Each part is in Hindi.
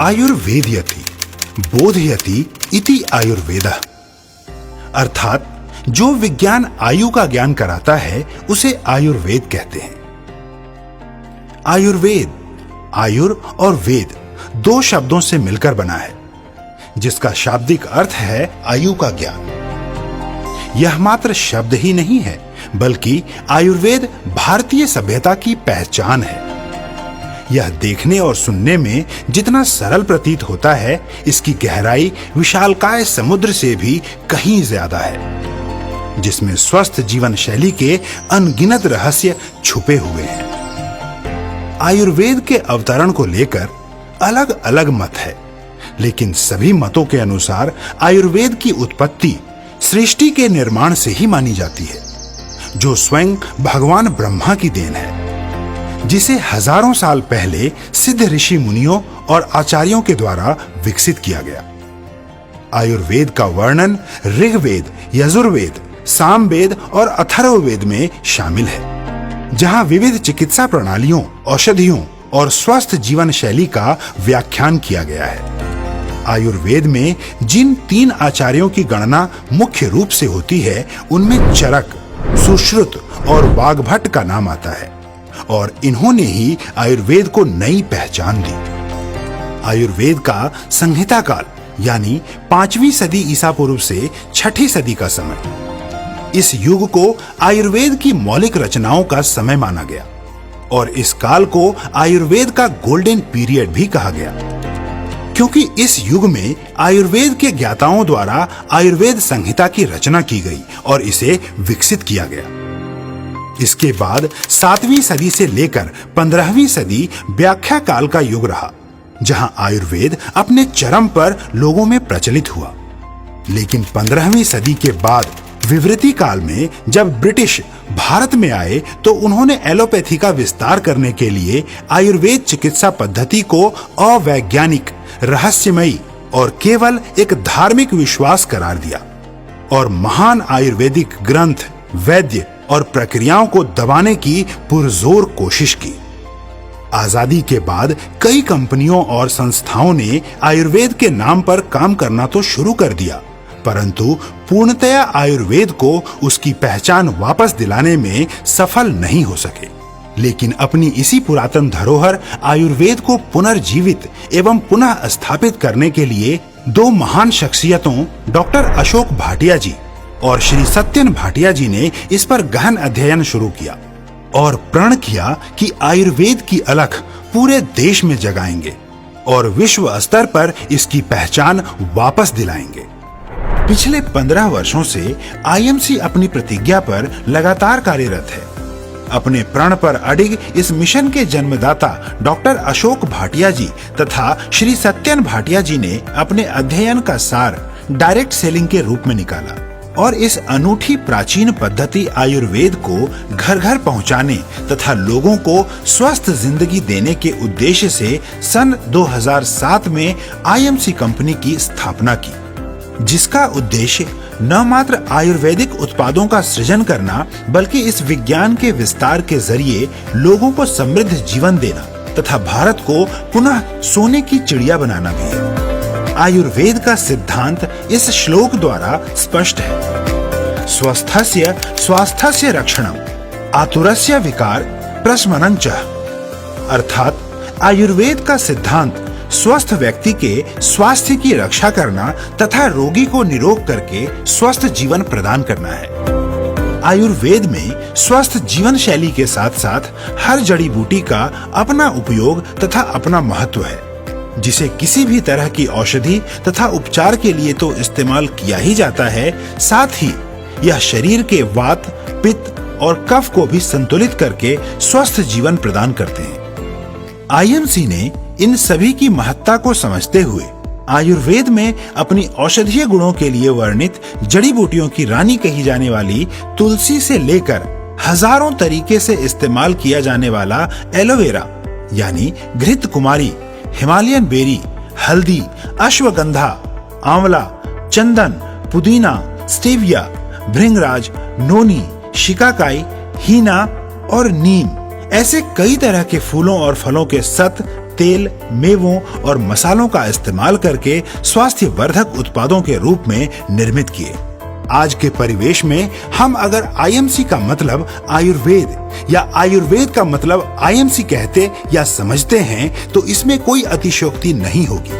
आयुर्वेदयति बोधयति इति आयुर्वेदः, अर्थात जो विज्ञान आयु का ज्ञान कराता है उसे आयुर्वेद कहते हैं। आयुर्वेद आयुर और वेद दो शब्दों से मिलकर बना है, जिसका शाब्दिक अर्थ है आयु का ज्ञान। यह मात्र शब्द ही नहीं है, बल्कि आयुर्वेद भारतीय सभ्यता की पहचान है। यह देखने और सुनने में जितना सरल प्रतीत होता है, इसकी गहराई विशालकाय समुद्र से भी कहीं ज्यादा है, जिसमें स्वस्थ जीवन शैली के अनगिनत रहस्य छुपे हुए हैं। आयुर्वेद के अवतरण को लेकर अलग अलग मत है, लेकिन सभी मतों के अनुसार आयुर्वेद की उत्पत्ति सृष्टि के निर्माण से ही मानी जाती है, जो स्वयं भगवान ब्रह्मा की देन है, जिसे हजारों साल पहले सिद्ध ऋषि मुनियों और आचार्यों के द्वारा विकसित किया गया। आयुर्वेद का वर्णन ऋग्वेद, यजुर्वेद, सामवेद और अथर्ववेद में शामिल है, जहां विविध चिकित्सा प्रणालियों, औषधियों और स्वस्थ जीवन शैली का व्याख्यान किया गया है। आयुर्वेद में जिन 3 आचार्यों की गणना मुख्य रूप से होती है, उनमें चरक, सुश्रुत और वाग्भट का नाम आता है, और इन्होंने ही आयुर्वेद को नई पहचान दी। आयुर्वेद का संहिता काल यानी 5वीं सदी ईसा पूर्व से 6ठी सदी का समय, इस युग को आयुर्वेद की मौलिक रचनाओं का समय माना गया, और इस काल को आयुर्वेद का गोल्डन पीरियड भी कहा गया, क्योंकि इस युग में आयुर्वेद के ज्ञाताओं द्वारा आयुर्वेद संहिता की रचना की गई और इसे विकसित किया गया। इसके बाद 7वीं सदी से लेकर 15वीं सदी व्याख्या काल का युग रहा, जहां आयुर्वेद अपने चरम पर लोगों में प्रचलित हुआ। लेकिन 15वीं सदी के बाद विवृति काल में जब ब्रिटिश भारत में आए, तो उन्होंने एलोपैथी का विस्तार करने के लिए आयुर्वेद चिकित्सा पद्धति को अवैज्ञानिक, रहस्यमयी और केवल एक धार्मिक विश्वास करार दिया, और महान आयुर्वेदिक ग्रंथ, वैद्य और प्रक्रियाओं को दबाने की पुरजोर कोशिश की। आजादी के बाद कई कंपनियों और संस्थाओं ने आयुर्वेद के नाम पर काम करना तो शुरू कर दिया, परंतु पूर्णतया आयुर्वेद को उसकी पहचान वापस दिलाने में सफल नहीं हो सके। लेकिन अपनी इसी पुरातन धरोहर आयुर्वेद को पुनर्जीवित एवं पुनः स्थापित करने के लिए 2 महान शख्सियतों डॉक्टर अशोक भाटिया जी और श्री सत्यन भाटिया जी ने इस पर गहन अध्ययन शुरू किया और प्रण किया कि आयुर्वेद की अलख पूरे देश में जगाएंगे और विश्व स्तर पर इसकी पहचान वापस दिलाएंगे। पिछले 15 वर्षों से आईएमसी अपनी प्रतिज्ञा पर लगातार कार्यरत है। अपने प्रण पर अडिग इस मिशन के जन्मदाता डॉक्टर अशोक भाटिया जी तथा श्री सत्यन भाटिया जी ने अपने अध्ययन का सार डायरेक्ट सेलिंग के रूप में निकाला और इस अनूठी प्राचीन पद्धति आयुर्वेद को घर घर पहुंचाने तथा लोगों को स्वस्थ जिंदगी देने के उद्देश्य से सन 2007 में आईएमसी कंपनी की स्थापना की, जिसका उद्देश्य न मात्र आयुर्वेदिक उत्पादों का सृजन करना, बल्कि इस विज्ञान के विस्तार के जरिए लोगों को समृद्ध जीवन देना तथा भारत को पुनः सोने की चिड़िया बनाना भी है। आयुर्वेद का सिद्धांत इस श्लोक द्वारा स्पष्ट है। स्वस्थस्य स्वास्थ्यस्य रक्षणम, आतुरस्य विकार प्रशमनं च। अर्थात आयुर्वेद का सिद्धांत स्वस्थ व्यक्ति के स्वास्थ्य की रक्षा करना तथा रोगी को निरोग करके स्वस्थ जीवन प्रदान करना है। आयुर्वेद में स्वस्थ जीवन शैली के साथ साथ हर जड़ी बूटी का अपना उपयोग तथा अपना महत्व है, जिसे किसी भी तरह की औषधि तथा उपचार के लिए तो इस्तेमाल किया ही जाता है, साथ ही यह शरीर के वात, पित्त और कफ को भी संतुलित करके स्वस्थ जीवन प्रदान करते हैं। आईएमसी ने इन सभी की महत्ता को समझते हुए आयुर्वेद में अपनी औषधीय गुणों के लिए वर्णित जड़ी बूटियों की रानी कही जाने वाली तुलसी से लेकर हजारों तरीके से इस्तेमाल किया जाने वाला एलोवेरा यानी घृत कुमारी, हिमालयन बेरी, हल्दी, अश्वगंधा, आंवला, चंदन, पुदीना, स्टेविया, भृंगराज, नोनी, शिकाकाई, हीना और नीम, ऐसे कई तरह के फूलों और फलों के सत, तेल, मेवों और मसालों का इस्तेमाल करके स्वास्थ्य वर्धक उत्पादों के रूप में निर्मित किए। आज के परिवेश में हम अगर आईएमसी का मतलब आयुर्वेद या आयुर्वेद का मतलब आईएमसी कहते या समझते हैं तो इसमें कोई अतिशयोक्ति नहीं होगी,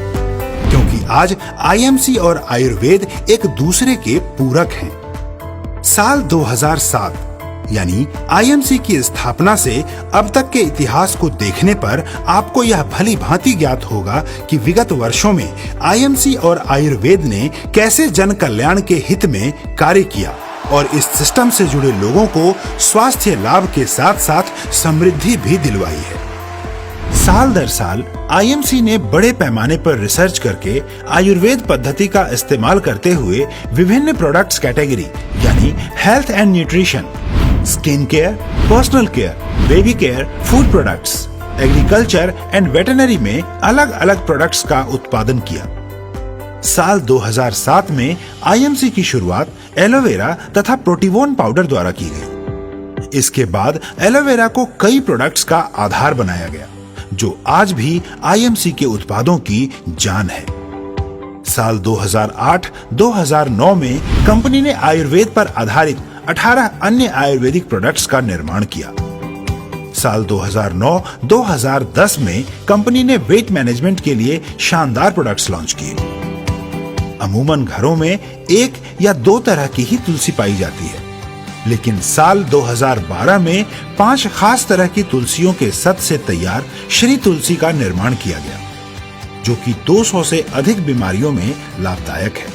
क्योंकि आज आईएमसी और आयुर्वेद एक दूसरे के पूरक हैं। साल 2007 यानी आईएमसी की स्थापना से अब तक के इतिहास को देखने पर आपको यह भली भांति ज्ञात होगा कि विगत वर्षों में आईएमसी और आयुर्वेद ने कैसे जन कल्याण के हित में कार्य किया और इस सिस्टम से जुड़े लोगों को स्वास्थ्य लाभ के साथ साथ समृद्धि भी दिलवाई है। साल दर साल आईएमसी ने बड़े पैमाने पर रिसर्च करके आयुर्वेद पद्धति का इस्तेमाल करते हुए विभिन्न प्रोडक्ट्स कैटेगरी यानी health and nutrition, skin care, personal care, baby care, food products, agriculture and veterinary में अलग अलग प्रोडक्ट्स का उत्पादन किया। साल 2007 में आईएमसी की शुरुआत एलोवेरा तथा प्रोटीवोन पाउडर द्वारा की गई। इसके बाद एलोवेरा को कई प्रोडक्ट्स का आधार बनाया गया, जो आज भी आईएमसी के उत्पादों की जान है। साल 2008-2009 में कंपनी ने आयुर्वेद पर आधारित 18 अन्य आयुर्वेदिक प्रोडक्ट्स का निर्माण किया। साल 2009-2010 में कंपनी ने वेट मैनेजमेंट के लिए शानदार प्रोडक्ट्स लॉन्च किए। अमूमन घरों में एक या दो तरह की ही तुलसी पाई जाती है, लेकिन साल 2012 में 5 खास तरह की तुलसियों के सत से तैयार श्री तुलसी का निर्माण किया गया, जो कि 200 से अधिक बीमारियों में लाभदायक है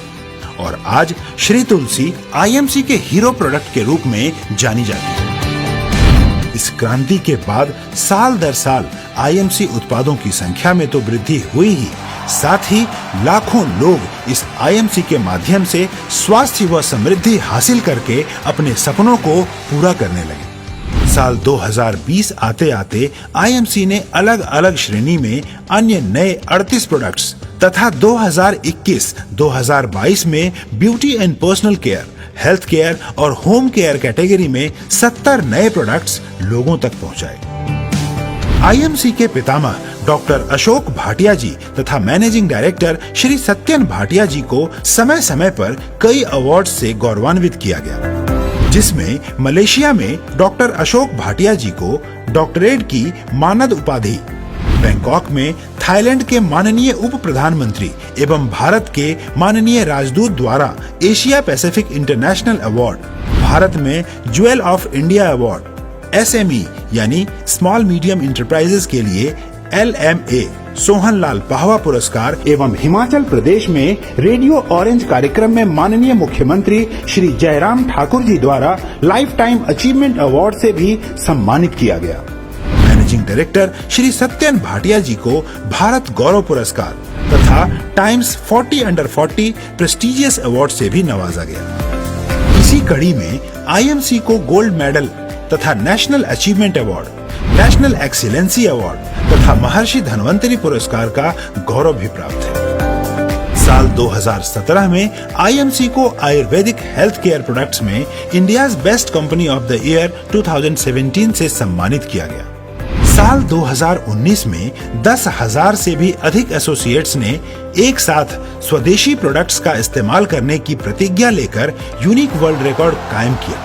और आज श्री तुलसी आईएमसी के हीरो प्रोडक्ट के रूप में जानी जाती है। इस क्रांति के बाद साल दर साल आईएमसी उत्पादों की संख्या में तो वृद्धि हुई ही, साथ ही लाखों लोग इस आईएमसी के माध्यम से स्वास्थ्य व समृद्धि हासिल करके अपने सपनों को पूरा करने लगे। साल 2020 आते आते आईएमसी ने अलग अलग श्रेणी में अन्य नए 38 प्रोडक्ट्स तथा 2021-2022 में beauty and personal care, health care और होम केयर कैटेगरी में 70 नए प्रोडक्ट्स लोगों तक पहुंचाए। आईएमसी के पितामह डॉक्टर अशोक भाटिया जी तथा मैनेजिंग डायरेक्टर श्री सत्यन भाटिया जी को समय समय पर कई अवार्ड से गौरवान्वित किया गया, जिसमें मलेशिया में डॉक्टर अशोक भाटिया जी को डॉक्टरेट की मानद उपाधि, बैंकॉक में थाईलैंड के माननीय उप प्रधानमंत्री एवं भारत के माननीय राजदूत द्वारा Asia Pacific international award, Bharat में jewel of India award, SME यानी स्मॉल मीडियम इंटरप्राइजेस के लिए LMA सोहनलाल पाहवा पुरस्कार एवं हिमाचल प्रदेश में रेडियो ऑरेंज कार्यक्रम में माननीय मुख्यमंत्री श्री जयराम ठाकुर जी द्वारा लाइफ टाइम अचीवमेंट अवार्ड से भी सम्मानित किया गया। मैनेजिंग डायरेक्टर श्री सत्यन भाटिया जी को भारत गौरव पुरस्कार तथा टाइम्स 40 अंडर 40 प्रेस्टिजियस अवार्ड से भी नवाजा गया। इसी कड़ी में आईएमसी को गोल्ड मेडल तथा national achievement award, national excellency award तथा महर्षि धन्वंतरी पुरस्कार का गौरव भी प्राप्त है। साल 2017 में आईएमसी को आयुर्वेदिक हेल्थ केयर प्रोडक्ट्स में India's best company of the year 2017 से सम्मानित किया गया। साल 2019 में 10,000 से भी अधिक एसोसिएट्स ने एक साथ स्वदेशी प्रोडक्ट्स का इस्तेमाल करने की प्रतिज्ञा लेकर यूनिक वर्ल्ड रिकॉर्ड कायम किया।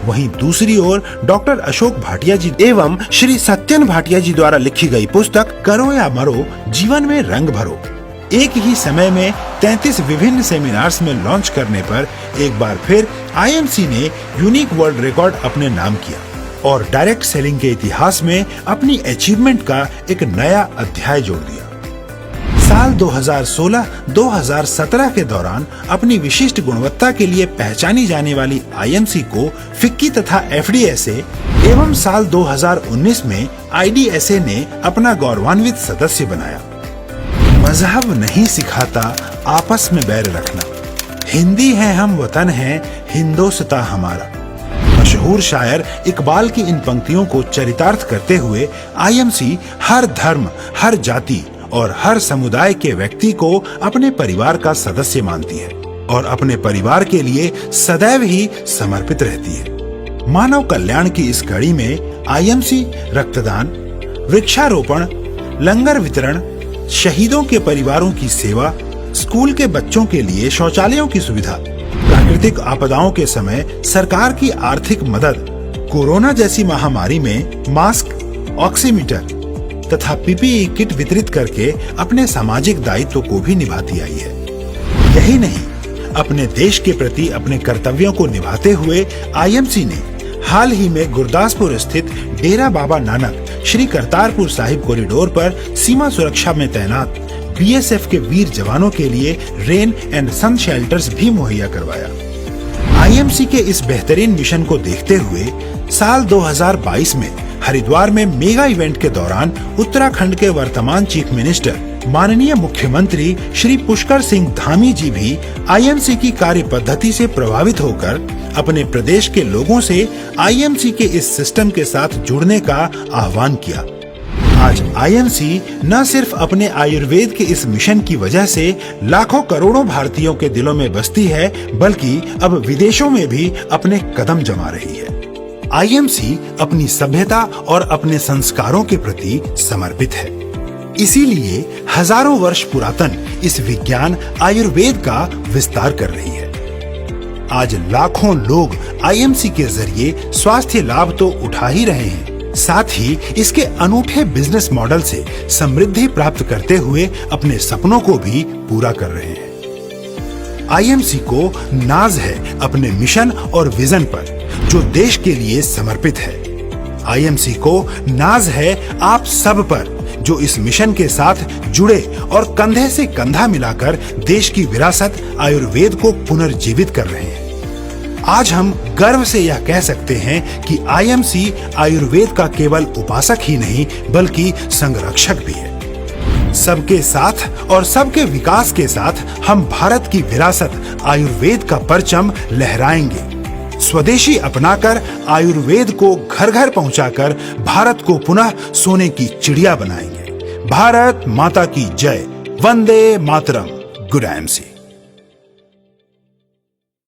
वहीं दूसरी ओर डॉक्टर अशोक भाटिया जी एवं श्री सत्यन भाटिया जी द्वारा लिखी गई पुस्तक करो या मरो, जीवन में रंग भरो एक ही समय में 33 विभिन्न सेमिनार्स में लॉन्च करने पर एक बार फिर आईएमसी ने यूनिक वर्ल्ड रिकॉर्ड अपने नाम किया और डायरेक्ट सेलिंग के इतिहास में अपनी अचीवमेंट का एक नया अध्याय जोड़ दिया। साल 2016-2017 के दौरान अपनी विशिष्ट गुणवत्ता के लिए पहचानी जाने वाली आईएमसी को फिक्की तथा एफडीएसए एवं साल 2019 में आईडीएसए ने अपना गौरवान्वित सदस्य बनाया। मजहब नहीं सिखाता आपस में बैर रखना, हिंदी है हम वतन है हिंदोस्तां हमारा। मशहूर शायर इकबाल की इन पंक्तियों को चरितार्थ करते हुए आईएमसी हर धर्म, हर जाति और हर समुदाय के व्यक्ति को अपने परिवार का सदस्य मानती है और अपने परिवार के लिए सदैव ही समर्पित रहती है। मानव कल्याण की इस कड़ी में आईएमसी रक्तदान, वृक्षारोपण, लंगर वितरण, शहीदों के परिवारों की सेवा, स्कूल के बच्चों के लिए शौचालयों की सुविधा, प्राकृतिक आपदाओं के समय सरकार की आर्थिक मदद, कोरोना जैसी महामारी में मास्क, ऑक्सीमीटर तथा पीपीई किट वितरित करके अपने सामाजिक दायित्व को भी निभाती आई है। यही नहीं, अपने देश के प्रति अपने कर्तव्यों को निभाते हुए आईएमसी ने हाल ही में गुरदासपुर स्थित डेरा बाबा नानक श्री करतारपुर साहिब कॉरिडोर पर सीमा सुरक्षा में तैनात बीएसएफ के वीर जवानों के लिए रेन एंड सन शेल्टर्स भी मुहैया करवाया। आईएमसी के इस बेहतरीन मिशन को देखते हुए साल 2022 में हरिद्वार में मेगा इवेंट के दौरान उत्तराखंड के वर्तमान चीफ मिनिस्टर माननीय मुख्यमंत्री श्री पुष्कर सिंह धामी जी भी आईएमसी की कार्य पद्धति से प्रभावित होकर अपने प्रदेश के लोगों से आईएमसी के इस सिस्टम के साथ जुड़ने का आह्वान किया। आज आईएमसी न सिर्फ अपने आयुर्वेद के इस मिशन की वजह से लाखों करोड़ों भारतीयों के दिलों में बसती है, बल्कि अब विदेशों में भी अपने कदम जमा रही है। आईएमसी अपनी सभ्यता और अपने संस्कारों के प्रति समर्पित है। इसीलिए हजारों वर्ष पुरातन इस विज्ञान आयुर्वेद का विस्तार कर रही है। आज लाखों लोग आईएमसी के जरिए स्वास्थ्य लाभ तो उठा ही रहे हैं, साथ ही इसके अनूठे बिजनेस मॉडल से समृद्धि प्राप्त करते हुए अपने सपनों को भी पूरा कर रहे हैं। आईएमसी को नाज है अपने मिशन और विजन पर, जो देश के लिए समर्पित है। आईएमसी को नाज है आप सब पर, जो इस मिशन के साथ जुड़े और कंधे से कंधा मिलाकर देश की विरासत आयुर्वेद को पुनर्जीवित कर रहे हैं। आज हम गर्व से यह कह सकते हैं कि आईएमसी आयुर्वेद का केवल उपासक ही नहीं, बल्कि संरक्षक भी है। सबके साथ और सबके विकास के साथ हम भारत की विरासत आयुर्वेद का परचम लहराएंगे। स्वदेशी अपनाकर आयुर्वेद को घर घर पहुंचाकर भारत को पुनः सोने की चिड़िया बनाएंगे। भारत माता की जय। वंदे मातरम। Good IMC.